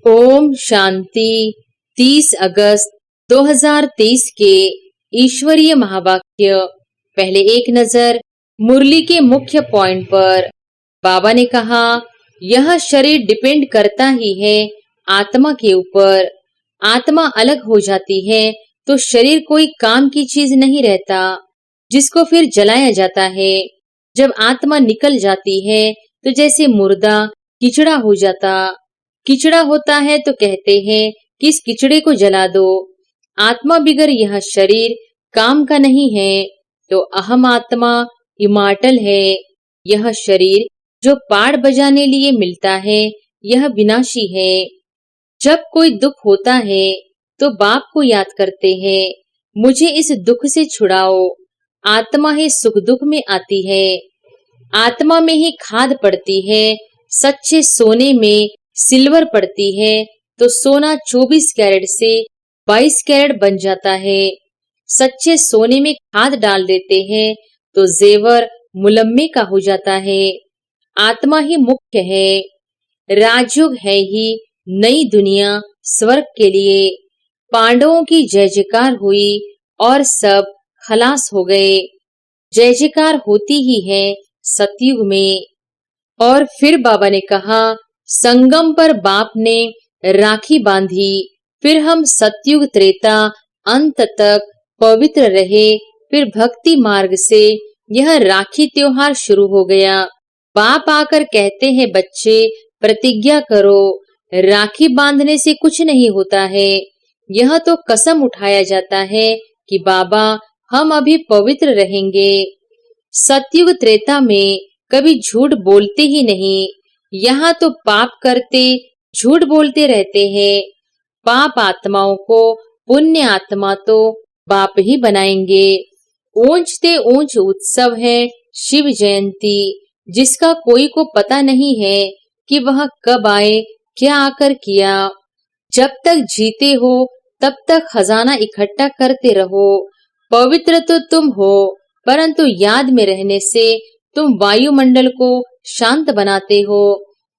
ओम शांति। 30 अगस्त 2023 के ईश्वरीय महावाक्य। पहले एक नजर मुरली के मुख्य पॉइंट पर। बाबा ने कहा, यह शरीर डिपेंड करता ही है आत्मा के ऊपर। आत्मा अलग हो जाती है तो शरीर कोई काम की चीज नहीं रहता, जिसको फिर जलाया जाता है। जब आत्मा निकल जाती है तो जैसे मुर्दा किचड़ा हो जाता। किचड़ा होता है तो कहते हैं कि इस किचड़े को जला दो। आत्मा बिगर यह शरीर काम का नहीं है, तो अहम आत्मा इमार्टल है। यह शरीर जो पाड़ बजाने लिए मिलता है, यह विनाशी है। जब कोई दुख होता है तो बाप को याद करते हैं, मुझे इस दुख से छुड़ाओ। आत्मा ही सुख दुख में आती है। आत्मा में ही खाद पड़ती है। सच्चे सोने में सिल्वर पड़ती है तो सोना 24 कैरेट से 22 कैरेट बन जाता है। सच्चे सोने में खाद डाल देते हैं तो जेवर मुलम्मे का हो जाता है। आत्मा ही मुख्य है। राजयोग है ही नई दुनिया स्वर्ग के लिए। पांडवों की जय जयकार हुई और सब खलास हो गए। जय जयकार होती ही है सतयुग में। और फिर बाबा ने कहा, संगम पर बाप ने राखी बांधी, फिर हम सतयुग त्रेता अंत तक पवित्र रहे। फिर भक्ति मार्ग से यह राखी त्योहार शुरू हो गया। बाप आकर कहते हैं, बच्चे प्रतिज्ञा करो। राखी बांधने से कुछ नहीं होता है। यह तो कसम उठाया जाता है कि बाबा हम अभी पवित्र रहेंगे। सतयुग त्रेता में कभी झूठ बोलते ही नहीं। यहाँ तो पाप करते झूठ बोलते रहते हैं। पाप आत्माओं को पुण्य आत्मा तो बाप ही बनाएंगे। ऊंचते ऊंच उत्सव है शिव जयंती, जिसका कोई को पता नहीं है कि वह कब आए, क्या आकर किया। जब तक जीते हो तब तक खजाना इकट्ठा करते रहो। पवित्र तो तुम हो, परंतु याद में रहने से तुम वायुमंडल को शांत बनाते हो।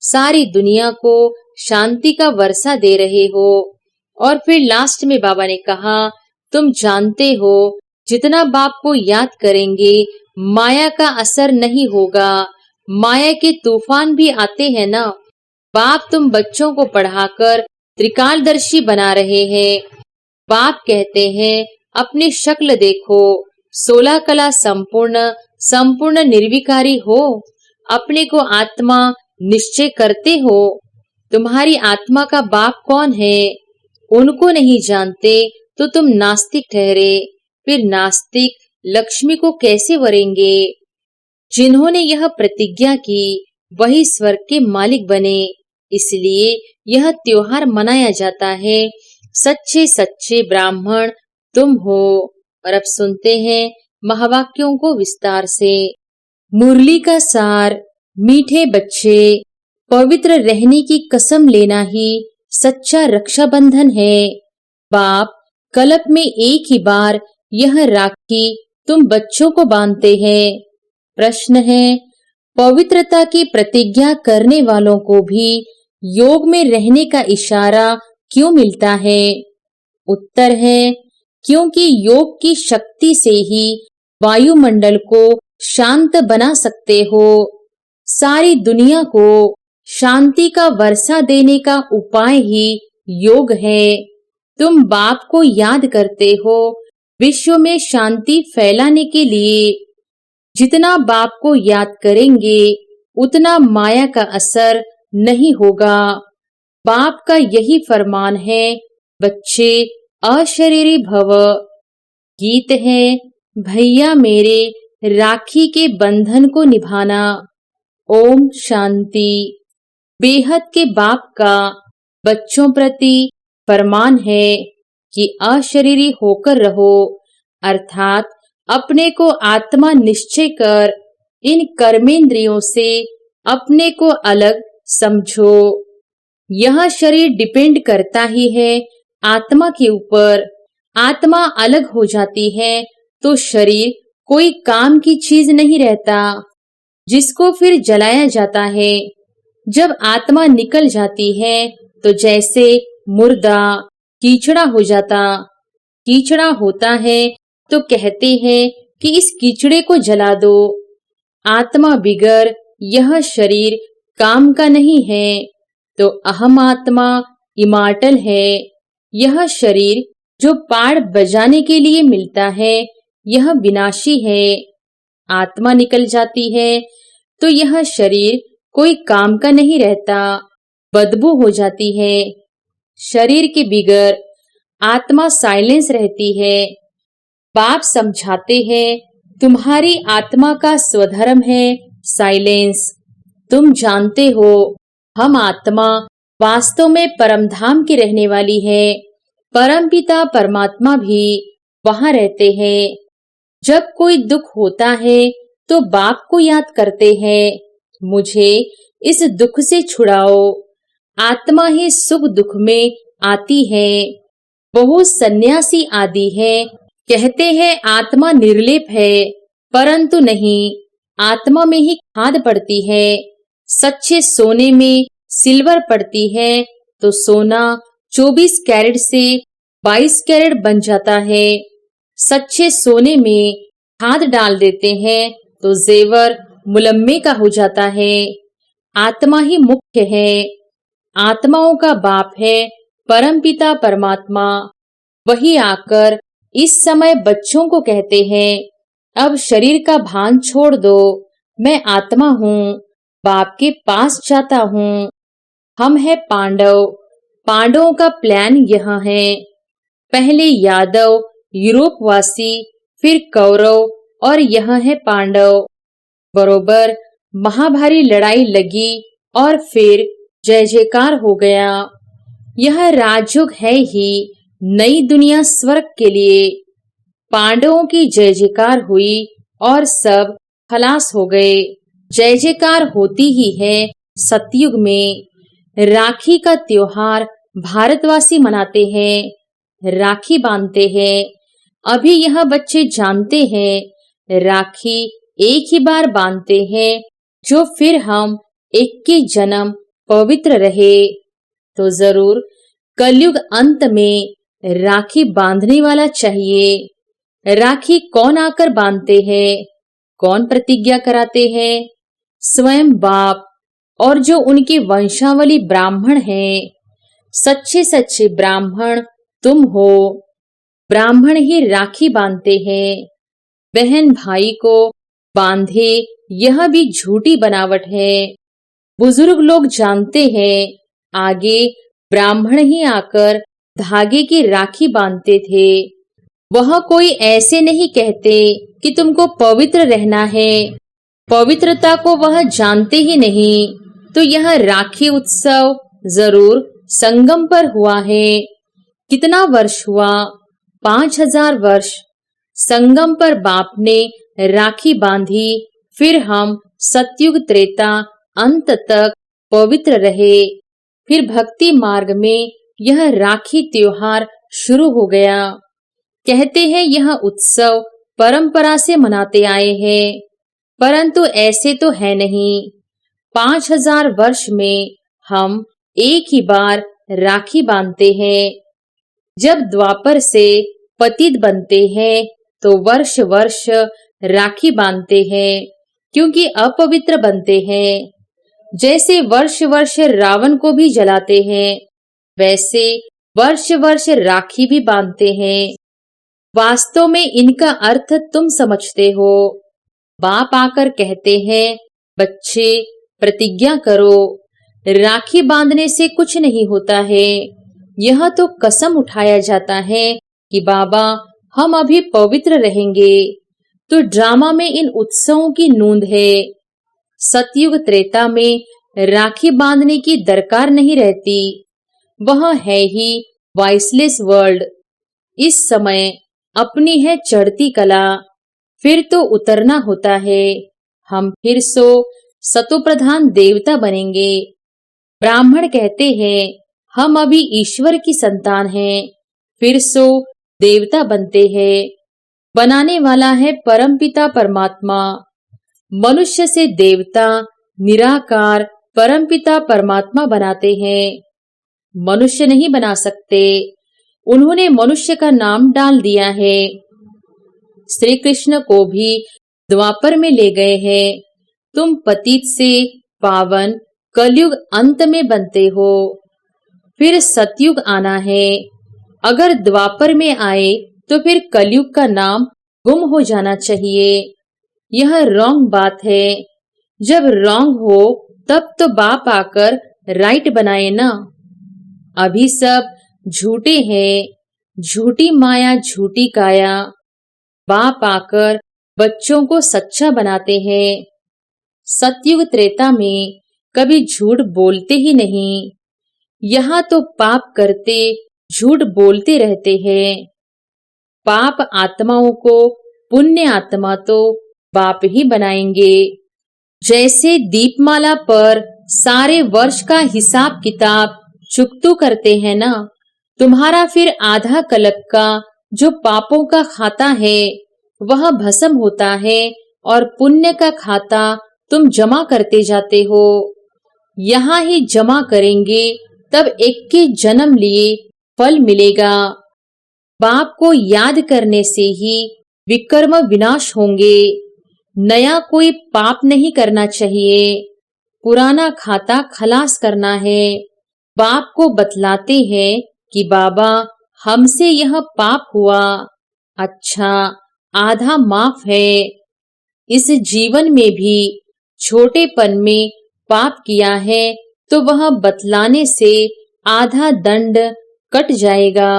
सारी दुनिया को शांति का वर्षा दे रहे हो। और फिर लास्ट में बाबा ने कहा, तुम जानते हो जितना बाप को याद करेंगे माया का असर नहीं होगा। माया के तूफान भी आते हैं ना। बाप तुम बच्चों को पढ़ाकर त्रिकालदर्शी बना रहे हैं। बाप कहते हैं, अपनी शक्ल देखो। 16 कला संपूर्ण निर्विकारी हो। अपने को आत्मा निश्चय करते हो। तुम्हारी आत्मा का बाप कौन है, उनको नहीं जानते तो तुम नास्तिक ठहरे। फिर नास्तिक लक्ष्मी को कैसे वरेंगे। जिन्होंने यह प्रतिज्ञा की वही स्वर्ग के मालिक बने। इसलिए यह त्योहार मनाया जाता है। सच्चे सच्चे ब्राह्मण तुम हो। और अब सुनते हैं महावाक्यों को विस्तार से। मुरली का सार। मीठे बच्चे, पवित्र रहने की कसम लेना ही सच्चा रक्षाबंधन है। बाप कल्प में एक ही बार यह राखी तुम बच्चों को बांधते हैं। प्रश्न है, पवित्रता की प्रतिज्ञा करने वालों को भी योग में रहने का इशारा क्यों मिलता है? उत्तर है, क्योंकि योग की शक्ति से ही वायुमंडल को शांत बना सकते हो। सारी दुनिया को शांति का वर्षा देने का उपाय ही योग है। तुम बाप को याद करते हो विश्व में शांति फैलाने के लिए। जितना बाप को याद करेंगे उतना माया का असर नहीं होगा। बाप का यही फरमान है, बच्चे अशरीरी भव। गीत है, भैया मेरे राखी के बंधन को निभाना। ओम शांति। बेहद के बाप का बच्चों प्रति फरमान है कि अशरीरी होकर रहो, अर्थात अपने को आत्मा निश्चय कर इन कर्मेंद्रियों से अपने को अलग समझो। यह शरीर डिपेंड करता ही है आत्मा के ऊपर। आत्मा अलग हो जाती है तो शरीर कोई काम की चीज नहीं रहता, जिसको फिर जलाया जाता है। जब आत्मा निकल जाती है तो जैसे मुर्दा कीचड़ा हो जाता, कीचड़ा होता है तो कहते हैं कि इस कीचड़े को जला दो। आत्मा बिगर यह शरीर काम का नहीं है, तो अहम आत्मा इमार्टल है। यह शरीर जो पाड़ बजाने के लिए मिलता है, यह विनाशी है। आत्मा निकल जाती है तो यह शरीर कोई काम का नहीं रहता, बदबू हो जाती है। शरीर के बिगर आत्मा साइलेंस रहती है। बाप समझाते हैं, तुम्हारी आत्मा का स्वधर्म है साइलेंस। तुम जानते हो, हम आत्मा वास्तव में परमधाम की रहने वाली है। परमपिता परमात्मा भी वहां रहते हैं। जब कोई दुख होता है तो बाप को याद करते हैं, मुझे इस दुख से छुड़ाओ। आत्मा ही सुख दुख में आती है। बहुत सन्यासी आदि है, कहते हैं आत्मा निर्लेप है, परंतु नहीं, आत्मा में ही खाद पड़ती है। सच्चे सोने में सिल्वर पड़ती है तो सोना 24 कैरेट से 22 कैरेट बन जाता है। सच्चे सोने में खाद डाल देते हैं तो जेवर मुलम्मे का हो जाता है। आत्मा ही मुख्य है। आत्माओं का बाप है परमपिता परमात्मा। वही आकर इस समय बच्चों को कहते हैं, अब शरीर का भान छोड़ दो, मैं आत्मा हूँ, बाप के पास जाता हूँ। हम है पांडव। पांडवों का प्लान यह है, पहले यादव यूरोपवासी, फिर कौरव और यह है पांडव। बरोबर महाभारी लड़ाई लगी और फिर जय जयकार हो गया। यह राजयुग है ही नई दुनिया स्वर्ग के लिए। पांडवों की जय जयकार हुई और सब खलास हो गए। जय जयकार होती ही है सतयुग में। राखी का त्योहार भारतवासी मनाते हैं, राखी बांधते हैं। अभी यह बच्चे जानते हैं, राखी एक ही बार बांधते हैं, जो फिर हम 21 जन्म पवित्र रहे। तो जरूर कलयुग अंत में राखी बांधने वाला चाहिए। राखी कौन आकर बांधते हैं, कौन प्रतिज्ञा कराते हैं? स्वयं बाप और जो उनकी वंशावली ब्राह्मण हैं। सच्चे सच्चे ब्राह्मण तुम हो। ब्राह्मण ही राखी बांधते हैं। बहन भाई को बांधे, यह भी झूठी बनावट है। बुजुर्ग लोग जानते हैं, आगे ब्राह्मण ही आकर धागे की राखी बांधते थे। वह कोई ऐसे नहीं कहते कि तुमको पवित्र रहना है, पवित्रता को वह जानते ही नहीं। तो यह राखी उत्सव जरूर संगम पर हुआ है। कितना वर्ष हुआ? 5000 वर्ष। संगम पर बाप ने राखी बांधी, फिर हम सतयुग त्रेता अंत तक पवित्र रहे। फिर भक्ति मार्ग में यह राखी त्योहार शुरू हो गया। कहते हैं यह उत्सव परंपरा से मनाते आए हैं, परंतु ऐसे तो है नहीं। 5000 वर्ष में हम एक ही बार राखी बांधते हैं। जब द्वापर से पतित बनते हैं तो वर्ष वर्ष राखी बांधते हैं, क्योंकि अपवित्र बनते हैं। जैसे वर्ष वर्ष रावण को भी जलाते हैं, वैसे वर्ष वर्ष राखी भी बांधते हैं। वास्तव में इनका अर्थ तुम समझते हो। बाप आकर कहते हैं, बच्चे प्रतिज्ञा करो। राखी बांधने से कुछ नहीं होता है। यह तो कसम उठाया जाता है कि बाबा हम अभी पवित्र रहेंगे। तो ड्रामा में इन उत्सवों की नूंद है। सतयुग त्रेता में राखी बांधने की दरकार नहीं रहती। वह है ही वॉइसलेस वर्ल्ड। इस समय अपनी है चढ़ती कला, फिर तो उतरना होता है। हम फिर सतो प्रधान देवता बनेंगे। ब्राह्मण कहते हैं हम अभी ईश्वर की संतान हैं, फिर देवता बनते हैं। बनाने वाला है परमपिता परमात्मा। मनुष्य से देवता निराकार परमपिता परमात्मा बनाते हैं। मनुष्य नहीं बना सकते। उन्होंने मनुष्य का नाम डाल दिया है। श्री कृष्ण को भी द्वापर में ले गए हैं। तुम पतित से पावन कलयुग अंत में बनते हो, फिर सतयुग आना है। अगर द्वापर में आए तो फिर कलयुग का नाम गुम हो जाना चाहिए। यह रॉन्ग बात है। जब रॉन्ग हो तब तो बाप आकर राइट बनाए ना। अभी सब झूठे हैं, झूठी माया झूठी काया। बाप आकर बच्चों को सच्चा बनाते हैं। सतयुग त्रेता में कभी झूठ बोलते ही नहीं। यहाँ तो पाप करते झूठ बोलते रहते हैं। पाप आत्माओं को पुण्य आत्मा तो बाप ही बनाएंगे। जैसे दीपमाला पर सारे वर्ष का हिसाब किताब चुकतू करते हैं ना, तुम्हारा फिर आधा कल्प का जो पापों का खाता है वह भस्म होता है और पुण्य का खाता तुम जमा करते जाते हो। यहाँ ही जमा करेंगे तब 21 जन्म लिए फल मिलेगा। बाप को याद करने से ही विकर्म विनाश होंगे। नया कोई पाप नहीं करना चाहिए, पुराना खाता खलास करना है। बाप को बतलाते हैं कि बाबा हमसे यह पाप हुआ, अच्छा आधा माफ है। इस जीवन में भी छोटेपन में पाप किया है तो वह बतलाने से आधा दंड कट जाएगा।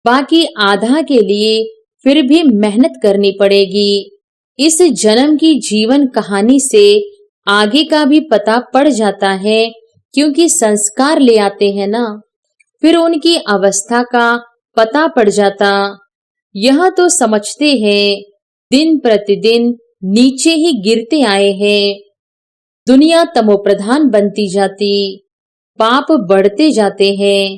बाकी आधा के लिए फिर भी मेहनत करनी पड़ेगी। इस जन्म की जीवन कहानी से आगे का भी पता पड़ जाता है, क्योंकि संस्कार ले आते हैं ना, फिर उनकी अवस्था का पता पड़ जाता। यह तो समझते हैं दिन प्रतिदिन नीचे ही गिरते आए हैं। दुनिया तमोप्रधान बनती जाती, पाप बढ़ते जाते हैं।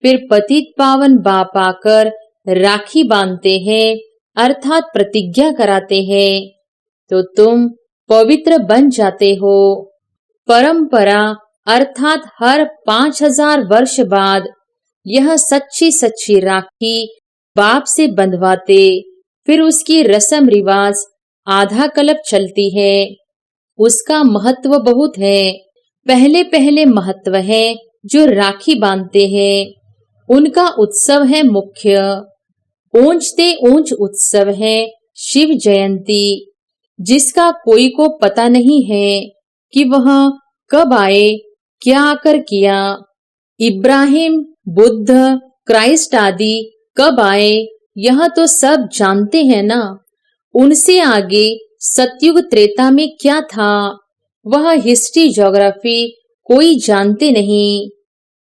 फिर पतित पावन बाप आकर राखी बांधते हैं, अर्थात प्रतिज्ञा कराते हैं, तो तुम पवित्र बन जाते हो। परंपरा अर्थात हर 5000 वर्ष बाद यह सच्ची सच्ची राखी बाप से बंधवाते। फिर उसकी रस्म रिवाज आधा कल्प चलती है। उसका महत्व बहुत है। पहले पहले महत्व है जो राखी बांधते हैं, उनका उत्सव है मुख्य। ऊंचते ऊंच उत्सव है शिव जयंती, जिसका कोई को पता नहीं है कि वह कब आए, क्या आकर किया। इब्राहिम, बुद्ध, क्राइस्ट आदि कब आए यह तो सब जानते हैं ना। उनसे आगे सतयुग त्रेता में क्या था वह हिस्ट्री ज्योग्राफी कोई जानते नहीं।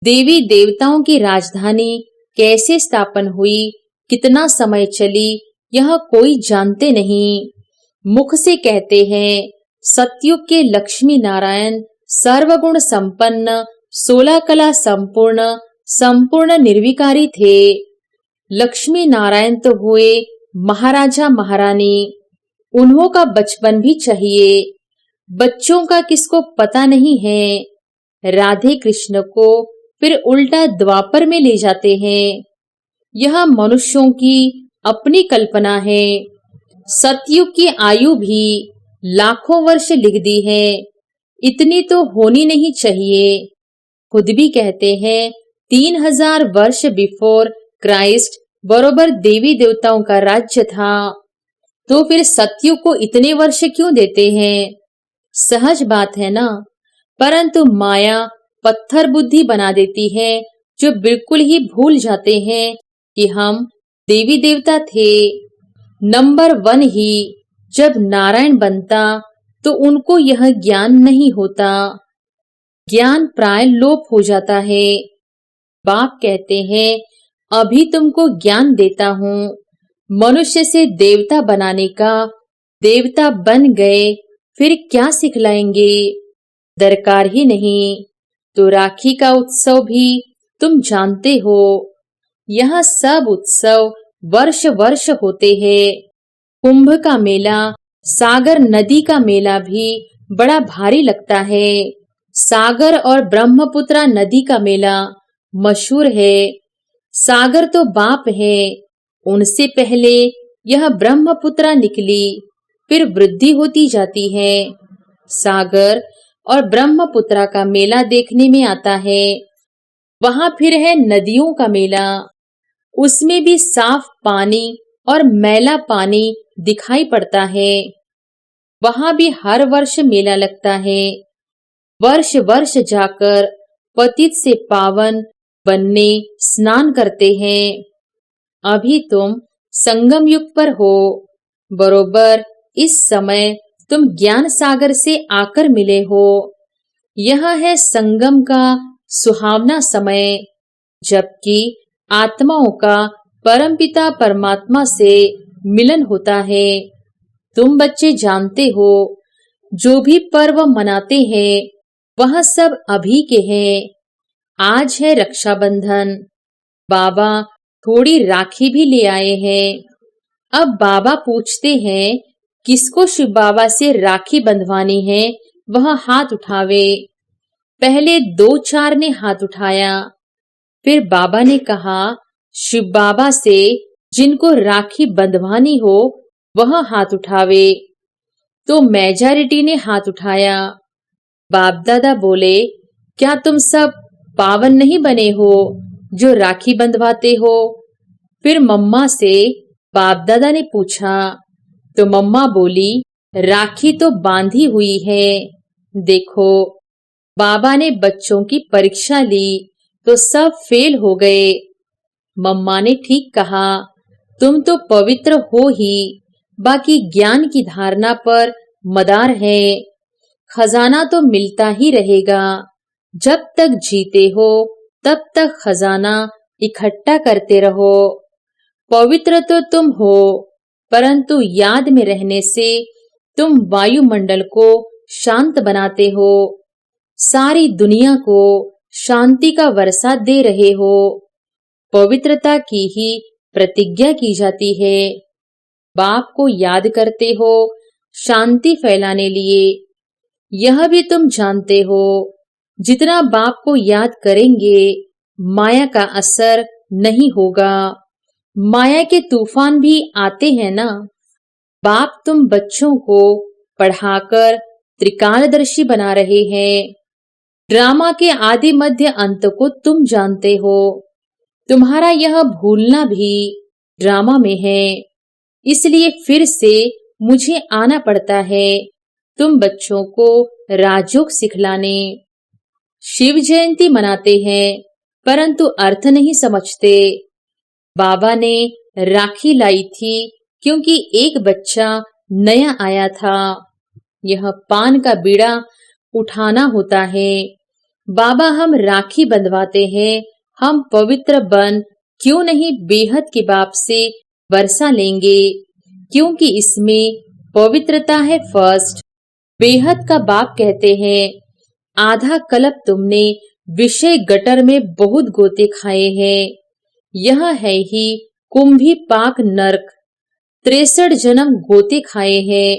देवी देवताओं की राजधानी कैसे स्थापन हुई, कितना समय चली, यह कोई जानते नहीं। मुख से कहते हैं सतयुग के लक्ष्मी नारायण सर्वगुण संपन्न, 16 कला संपूर्ण, संपूर्ण निर्विकारी थे। लक्ष्मी नारायण तो हुए महाराजा महारानी। उन्हों का बचपन भी चाहिए। बच्चों का किसको पता नहीं है। राधे कृष्ण को फिर उल्टा द्वापर में ले जाते हैं। यह मनुष्यों की अपनी कल्पना है। सतयुग की आयु भी लाखों वर्ष लिख दी है, इतनी तो होनी नहीं चाहिए। खुद भी कहते हैं 3000 वर्ष बिफोर क्राइस्ट बरोबर देवी देवताओं का राज्य था, तो फिर सतयुग को इतने वर्ष क्यों देते हैं? सहज बात है ना। परंतु माया पत्थर बुद्धि बना देती है, जो बिल्कुल ही भूल जाते हैं कि हम देवी देवता थे। नंबर 1 ही जब नारायण बनता तो उनको यह ज्ञान नहीं होता। ज्ञान प्राय लोप हो जाता है। बाप कहते हैं अभी तुमको ज्ञान देता हूँ। मनुष्य से देवता बनाने का, देवता बन गए फिर क्या सिखलाएंगे, दरकार ही नहीं। तो राखी का उत्सव भी तुम जानते हो। यह सब उत्सव वर्ष वर्ष होते हैं। कुंभ का मेला, सागर नदी का मेला भी बड़ा भारी लगता है। सागर और ब्रह्मपुत्रा नदी का मेला मशहूर है। सागर तो बाप है, उनसे पहले यह ब्रह्मपुत्रा निकली, फिर वृद्धि होती जाती है। सागर और ब्रह्मपुत्रा का मेला देखने में आता है। वहां फिर है नदियों का मेला, उसमें भी साफ पानी और मैला पानी दिखाई पड़ता है। वहां भी हर वर्ष मेला लगता है। वर्ष वर्ष जाकर पतित से पावन बनने स्नान करते हैं। अभी तुम संगम युग पर हो। बरोबर इस समय तुम ज्ञान सागर से आकर मिले हो। यह है संगम का सुहावना समय, जबकि आत्माओं का परमपिता परमात्मा से मिलन होता है। तुम बच्चे जानते हो, जो भी पर्व मनाते हैं वह सब अभी के हैं। आज है रक्षाबंधन, बाबा थोड़ी राखी भी ले आए हैं। अब बाबा पूछते हैं, किसको शिव बाबा से राखी बंधवानी है वह हाथ उठावे। पहले 2-4 ने हाथ उठाया। फिर बाबा ने कहा, शिव बाबा से जिनको राखी बंधवानी हो वह हाथ उठावे। तो मेजॉरिटी ने हाथ उठाया। बाप दादा बोले, क्या तुम सब पावन नहीं बने हो जो राखी बंधवाते हो? फिर मम्मा से बाप दादा ने पूछा, तो मम्मा बोली, राखी तो बांधी हुई है। देखो, बाबा ने बच्चों की परीक्षा ली तो सब फेल हो गए। मम्मा ने ठीक कहा, तुम तो पवित्र हो ही, बाकी ज्ञान की धारणा पर मदार है। खजाना तो मिलता ही रहेगा। जब तक जीते हो तब तक खजाना इकट्ठा करते रहो। पवित्र तो तुम हो, परंतु याद में रहने से तुम वायुमंडल को शांत बनाते हो। सारी दुनिया को शांति का वर्षा दे रहे हो। पवित्रता की ही प्रतिज्ञा की जाती है। बाप को याद करते हो शांति फैलाने लिए। यह भी तुम जानते हो, जितना बाप को याद करेंगे माया का असर नहीं होगा। माया के तूफान भी आते हैं ना। बाप तुम बच्चों को पढ़ाकर त्रिकालदर्शी बना रहे हैं। ड्रामा के आदि मध्य अंत को तुम जानते हो। तुम्हारा यह भूलना भी ड्रामा में है, इसलिए फिर से मुझे आना पड़ता है तुम बच्चों को राजयोग सिखलाने। शिव जयंती मनाते हैं, परंतु अर्थ नहीं समझते। बाबा ने राखी लाई थी क्योंकि एक बच्चा नया आया था। यह पान का बीड़ा उठाना होता है। बाबा हम राखी बंधवाते हैं, हम पवित्र बन क्यों नहीं बेहद के बाप से वर्षा लेंगे, क्योंकि इसमें पवित्रता है फर्स्ट। बेहद का बाप कहते हैं, आधा कल्प तुमने विषय गटर में बहुत गोते खाए हैं। यह है ही कुंभी पाक नरक, 63 जन्म गोते खाए हैं।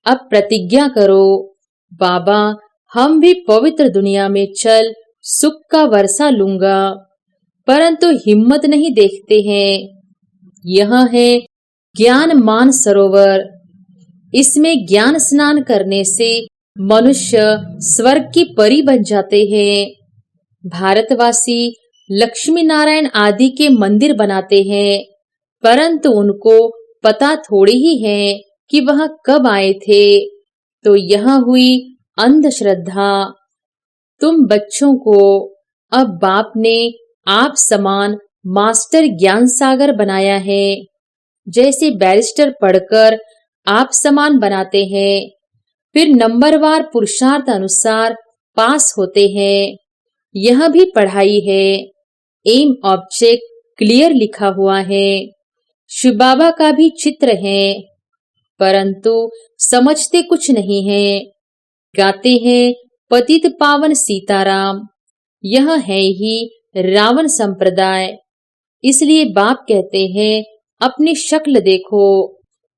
अब प्रतिज्ञा करो, बाबा हम भी पवित्र दुनिया में चल सुख का वर्षा लूंगा, परंतु हिम्मत नहीं देखते हैं। यह है ज्ञान मान सरोवर। इसमें ज्ञान स्नान करने से मनुष्य स्वर्ग की परी बन जाते हैं। भारतवासी लक्ष्मी नारायण आदि के मंदिर बनाते हैं, परंतु उनको पता थोड़ी ही है कि वह कब आए थे। तो यह हुई अंधश्रद्धा। तुम बच्चों को अब बाप ने आप समान मास्टर ज्ञान सागर बनाया है। जैसे बैरिस्टर पढ़कर आप समान बनाते हैं, फिर नंबरवार पुरुषार्थ अनुसार पास होते हैं। यह भी पढ़ाई है। एम ऑब्जेक्ट क्लियर लिखा हुआ है। शिव बाबा का भी चित्र है, परंतु समझते कुछ नहीं है। गाते हैं पतित पावन सीताराम। यह है ही रावण संप्रदाय। इसलिए बाप कहते हैं, अपनी शक्ल देखो।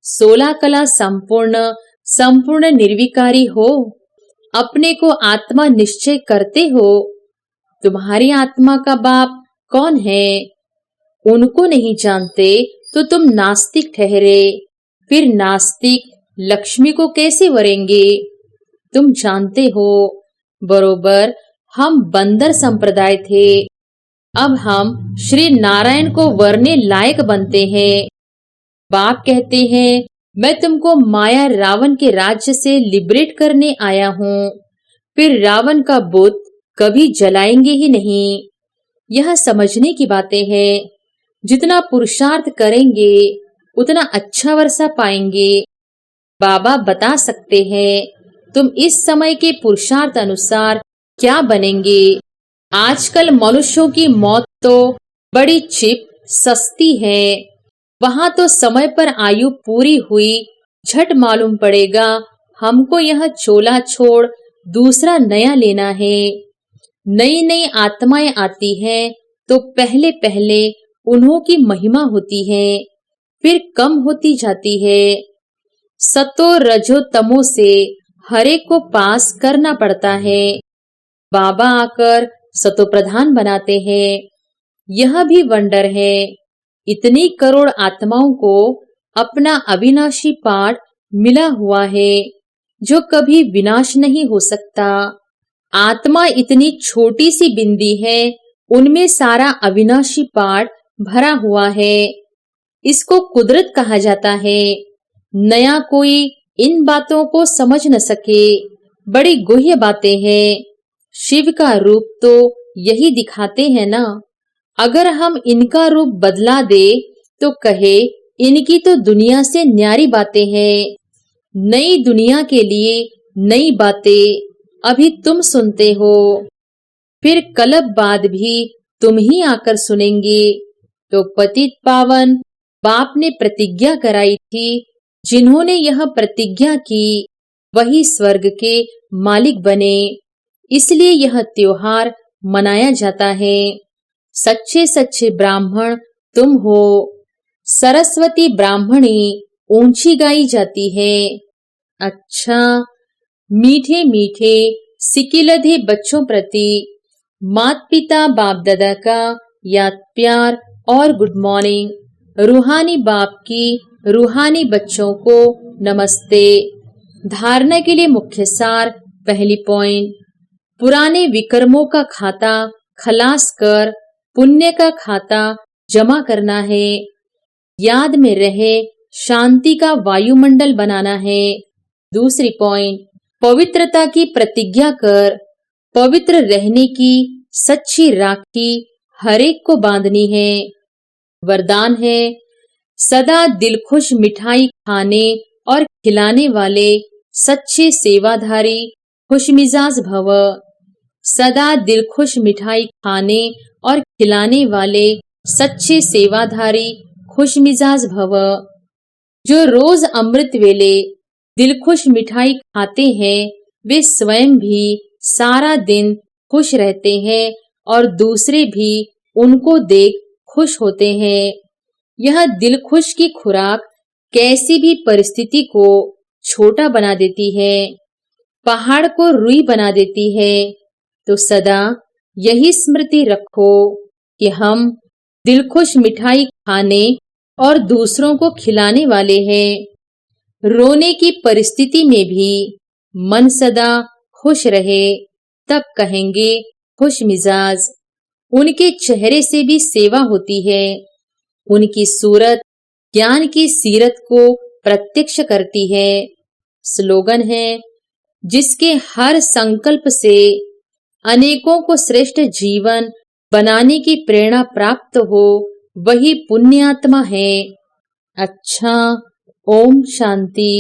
16 कला संपूर्ण निर्विकारी हो। अपने को आत्मा निश्चय करते हो। तुम्हारी आत्मा का बाप कौन है? उनको नहीं जानते तो तुम नास्तिक ठहरे। फिर नास्तिक लक्ष्मी को कैसे वरेंगे? तुम जानते हो, बरोबर हम बंदर संप्रदाय थे, अब हम श्री नारायण को वरने लायक बनते हैं। बाप कहते हैं, मैं तुमको माया रावण के राज्य से लिबरेट करने आया हूँ। फिर रावण का बुत कभी जलाएंगे ही नहीं। यह समझने की बातें हैं। जितना पुरुषार्थ करेंगे उतना अच्छा वर्षा पाएंगे। बाबा बता सकते हैं, तुम इस समय के पुरुषार्थ अनुसार क्या बनेंगे। आजकल मनुष्यों की मौत तो बड़ी चिप सस्ती है। वहां तो समय पर आयु पूरी हुई झट मालूम पड़ेगा हमको यह चोला छोड़ दूसरा नया लेना है। नई नई आत्माएं आती हैं तो पहले पहले उन्हों की महिमा होती है, फिर कम होती जाती है। सतो रजो तमो से हरेक को पास करना पड़ता है। बाबा आकर सतो प्रधान बनाते हैं। यह भी वंडर है। इतनी करोड़ आत्माओं को अपना अविनाशी पाठ मिला हुआ है जो कभी विनाश नहीं हो सकता। आत्मा इतनी छोटी सी बिंदी है, उनमें सारा अविनाशी पाठ भरा हुआ है। इसको कुदरत कहा जाता है। नया कोई इन बातों को समझ न सके। बड़ी गुह्य बातें हैं। शिव का रूप तो यही दिखाते हैं ना। अगर हम इनका रूप बदला दे तो कहे इनकी तो दुनिया से न्यारी बातें हैं। नई दुनिया के लिए नई बातें अभी तुम सुनते हो, फिर कल्प बाद भी तुम ही आकर सुनेंगे। तो पतित पावन बाप ने प्रतिज्ञा कराई थी, जिन्होंने यह प्रतिज्ञा की वही स्वर्ग के मालिक बने। इसलिए यह त्योहार मनाया जाता है। सच्चे सच्चे ब्राह्मण तुम हो। सरस्वती ब्राह्मणी ऊंची गाई जाती है। अच्छा, मीठे मीठे सिकिलधे बच्चों प्रति माता पिता बाप दादा का याद प्यार और गुड मॉर्निंग। रूहानी बाप की रूहानी बच्चों को नमस्ते। धारणा के लिए मुख्य सार। पहली पॉइंट, पुराने विकर्मों का खाता खलास कर पुण्य का खाता जमा करना है। याद में रहे शांति का वायुमंडल बनाना है। दूसरी पॉइंट, पवित्रता की प्रतिज्ञा कर पवित्र रहने की सच्ची राखी हरेक को बांधनी है। वरदान है, सदा दिलखुश मिठाई खाने और खिलाने वाले सच्चे सेवाधारी खुशमिजाज भव। सदा दिलखुश मिठाई खाने और खिलाने वाले सच्चे सेवाधारी खुशमिजाज भव। जो रोज अमृत वेले दिलखुश मिठाई खाते हैं वे स्वयं भी सारा दिन खुश रहते हैं और दूसरे भी उनको देख खुश होते हैं। यह दिलखुश की खुराक कैसी भी परिस्थिति को छोटा बना देती है, पहाड़ को रुई बना देती है। तो सदा यही स्मृति रखो कि हम दिलखुश मिठाई खाने और दूसरों को खिलाने वाले हैं। रोने की परिस्थिति में भी मन सदा खुश रहे, तब कहेंगे खुश मिजाज। उनके चेहरे से भी सेवा होती है। उनकी सूरत ज्ञान की सीरत को प्रत्यक्ष करती है। स्लोगन है, जिसके हर संकल्प से अनेकों को श्रेष्ठ जीवन बनाने की प्रेरणा प्राप्त हो वही पुण्यात्मा है। अच्छा, ओम शांति।